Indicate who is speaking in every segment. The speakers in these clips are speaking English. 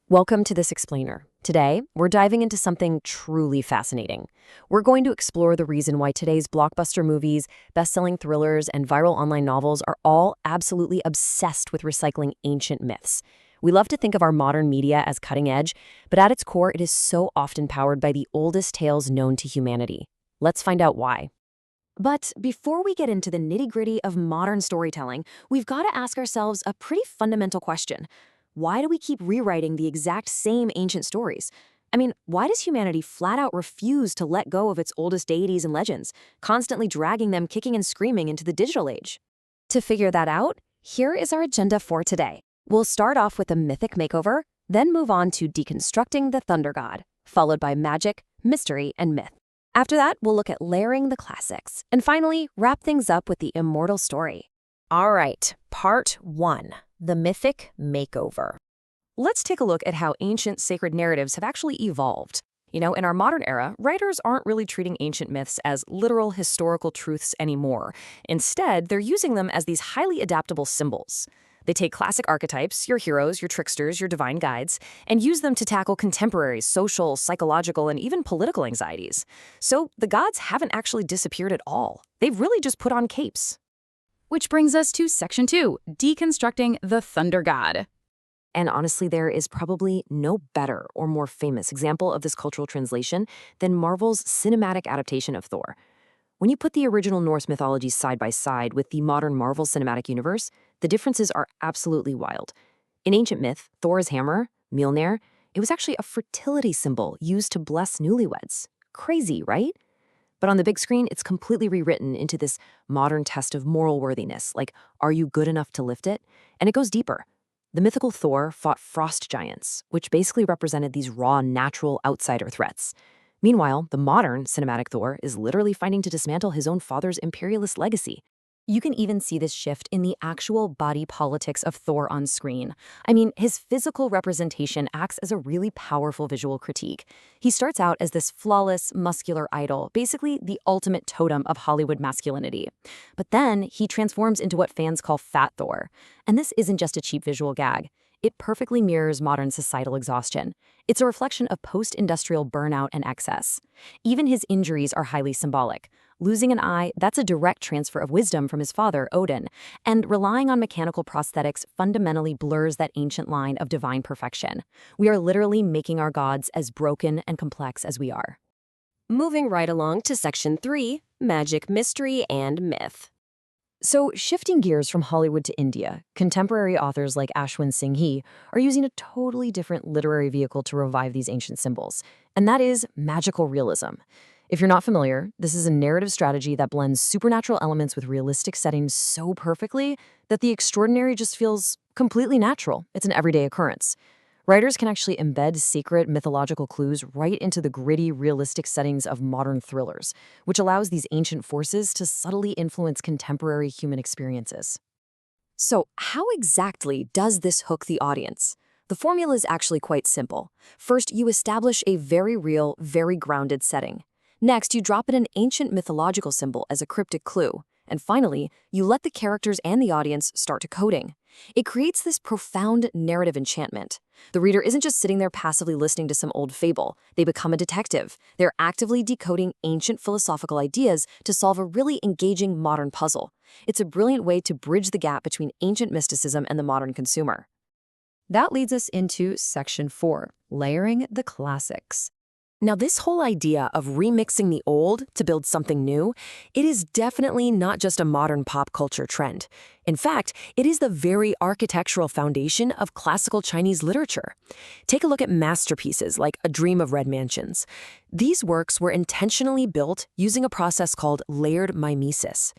Speaker 1: Welcome to This Explainer. Today, we're diving into something truly fascinating. We're going to explore the reason why today's blockbuster movies, best-selling thrillers, and viral online novels are all absolutely obsessed with recycling ancient myths. We love to think of our modern media as cutting edge, but at its core, it is so often powered by the oldest tales known to humanity. Let's find out why. But before we get into the nitty-gritty of modern storytelling, we've got to ask ourselves a pretty fundamental question. Why do we keep rewriting the exact same ancient stories? I mean, why does humanity flat out refuse to let go of its oldest deities and legends, constantly dragging them kicking and screaming into the digital age? To figure that out, here is our agenda for today. We'll start off with a mythic makeover, then move on to deconstructing the thunder god, followed by magic, mystery, and myth. After that, we'll look at layering the classics, and finally, wrap things up with the immortal story. All right, part 1. The mythic makeover. Let's take a look at how ancient sacred narratives have actually evolved. In our modern era, writers aren't really treating ancient myths as literal historical truths anymore. Instead, they're using them as these highly adaptable symbols. They take classic archetypes, your heroes, your tricksters, your divine guides, and use them to tackle contemporary social, psychological, and even political anxieties. So the gods haven't actually disappeared at all. They've really just put on capes.
Speaker 2: Which brings us to Section 2, Deconstructing the Thunder God.
Speaker 1: And honestly, there is probably no better or more famous example of this cultural translation than Marvel's cinematic adaptation of Thor. When you put the original Norse mythology side by side with the modern Marvel Cinematic Universe, the differences are absolutely wild. In ancient myth, Thor's hammer, Mjolnir, it was actually a fertility symbol used to bless newlyweds. Crazy, right? But on the big screen, it's completely rewritten into this modern test of moral worthiness, like, are you good enough to lift it? And it goes deeper. The mythical Thor fought frost giants, which basically represented these raw, natural outsider threats. Meanwhile, the modern cinematic Thor is literally fighting to dismantle his own father's imperialist legacy. You can even see this shift in the actual body politics of Thor on screen. I mean, his physical representation acts as a really powerful visual critique. He starts out as this flawless, muscular idol, basically the ultimate totem of Hollywood masculinity. But then he transforms into what fans call Fat Thor. And this isn't just a cheap visual gag. It perfectly mirrors modern societal exhaustion. It's a reflection of post-industrial burnout and excess. Even his injuries are highly symbolic. Losing an eye, that's a direct transfer of wisdom from his father, Odin, and relying on mechanical prosthetics fundamentally blurs that ancient line of divine perfection. We are literally making our gods as broken and complex as we are. Moving right along to Section 3, Magic, Mystery, and Myth. So, shifting gears from Hollywood to India, contemporary authors like Ashwin Singhi are using a totally different literary vehicle to revive these ancient symbols, and that is magical realism. If you're not familiar, this is a narrative strategy that blends supernatural elements with realistic settings so perfectly that the extraordinary just feels completely natural. It's an everyday occurrence. Writers can actually embed secret mythological clues right into the gritty, realistic settings of modern thrillers, which allows these ancient forces to subtly influence contemporary human experiences. So, how exactly does this hook the audience? The formula is actually quite simple. First, you establish a very real, very grounded setting. Next, you drop in an ancient mythological symbol as a cryptic clue. And finally, you let the characters and the audience start decoding. It creates this profound narrative enchantment. The reader isn't just sitting there passively listening to some old fable. They become a detective. They're actively decoding ancient philosophical ideas to solve a really engaging modern puzzle. It's a brilliant way to bridge the gap between ancient mysticism and the modern consumer. That leads us into Section 4, Layering the Classics. Now, this whole idea of remixing the old to build something new, it is definitely not just a modern pop culture trend. In fact, it is the very architectural foundation of classical Chinese literature. Take a look at masterpieces like A Dream of Red Mansions. These works were intentionally built using a process called layered mimesis.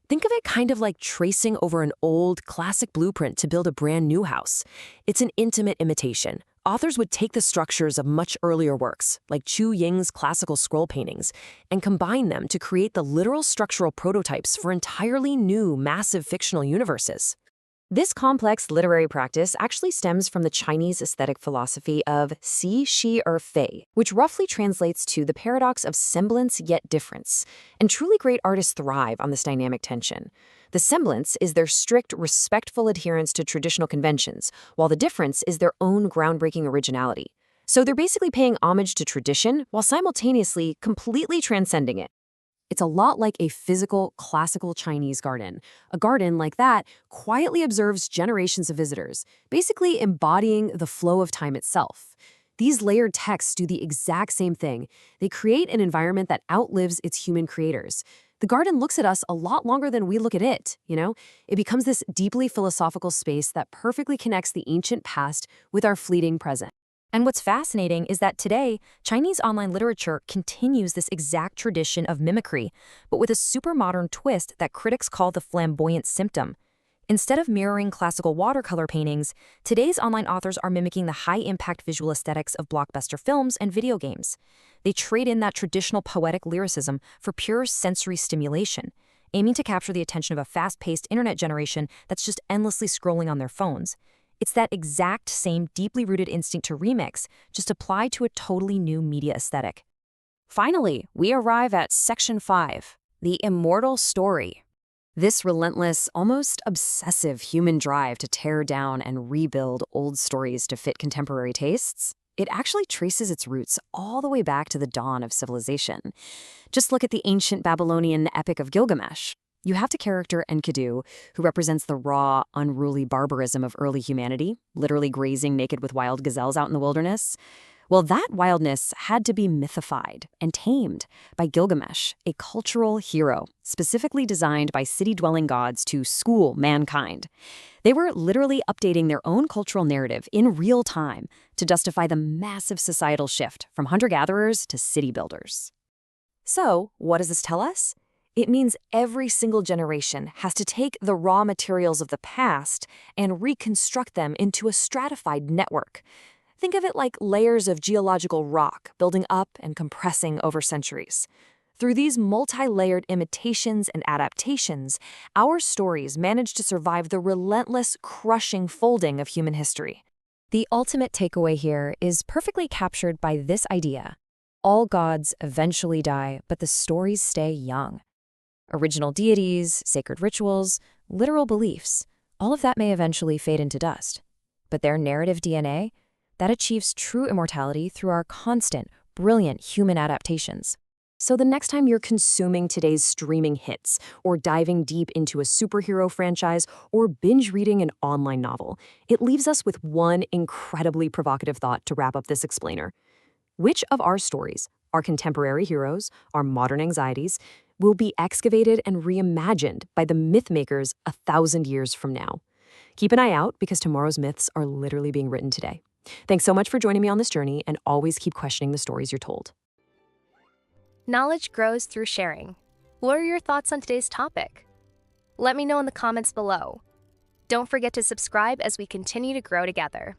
Speaker 1: Think of it kind of like tracing over an old, classic blueprint to build a brand new house. It's an intimate imitation. Authors would take the structures of much earlier works, like Chu Ying's classical scroll paintings, and combine them to create the literal structural prototypes for entirely new, massive fictional universes. This complex literary practice actually stems from the Chinese aesthetic philosophy of xi, shi, fei, which roughly translates to the paradox of semblance yet difference. And truly great artists thrive on this dynamic tension. The semblance is their strict, respectful adherence to traditional conventions, while the difference is their own groundbreaking originality. So they're basically paying homage to tradition while simultaneously completely transcending it. It's a lot like a physical, classical Chinese garden. A garden like that quietly observes generations of visitors, basically embodying the flow of time itself. These layered texts do the exact same thing. They create an environment that outlives its human creators. The garden looks at us a lot longer than we look at it, you know? It becomes this deeply philosophical space that perfectly connects the ancient past with our fleeting present.
Speaker 2: And what's fascinating is that today, Chinese online literature continues this exact tradition of mimicry, but with a super modern twist that critics call the flamboyant symptom. Instead of mirroring classical watercolor paintings, today's online authors are mimicking the high-impact visual aesthetics of blockbuster films and video games. They trade in that traditional poetic lyricism for pure sensory stimulation, aiming to capture the attention of a fast-paced internet generation that's just endlessly scrolling on their phones. It's that exact same deeply rooted instinct to remix, just applied to a totally new media aesthetic. Finally, we arrive at Section 5, the immortal story. This relentless, almost obsessive human drive to tear down and rebuild old stories to fit contemporary tastes, it actually traces its roots all the way back to the dawn of civilization. Just look at the ancient Babylonian Epic of Gilgamesh. You have the character Enkidu, who represents the raw, unruly barbarism of early humanity, literally grazing naked with wild gazelles out in the wilderness. Well, that wildness had to be mythified and tamed by Gilgamesh, a cultural hero, specifically designed by city-dwelling gods to school mankind. They were literally updating their own cultural narrative in real time to justify the massive societal shift from hunter-gatherers to city builders. So, what does this tell us? It means every single generation has to take the raw materials of the past and reconstruct them into a stratified network. Think of it like layers of geological rock building up and compressing over centuries. Through these multi-layered imitations and adaptations, our stories manage to survive the relentless, crushing folding of human history. The ultimate takeaway here is perfectly captured by this idea. All gods eventually die, but the stories stay young. Original deities, sacred rituals, literal beliefs, all of that may eventually fade into dust. But their narrative DNA, that achieves true immortality through our constant, brilliant human adaptations. So the next time you're consuming today's streaming hits, or diving deep into a superhero franchise, or binge reading an online novel, it leaves us with one incredibly provocative thought to wrap up this explainer. Which of our stories, our contemporary heroes, our modern anxieties, will be excavated and reimagined by the myth makers 1,000 years from now? Keep an eye out, because tomorrow's myths are literally being written today. Thanks so much for joining me on this journey, and always keep questioning the stories you're told.
Speaker 3: Knowledge grows through sharing. What are your thoughts on today's topic? Let me know in the comments below. Don't forget to subscribe as we continue to grow together.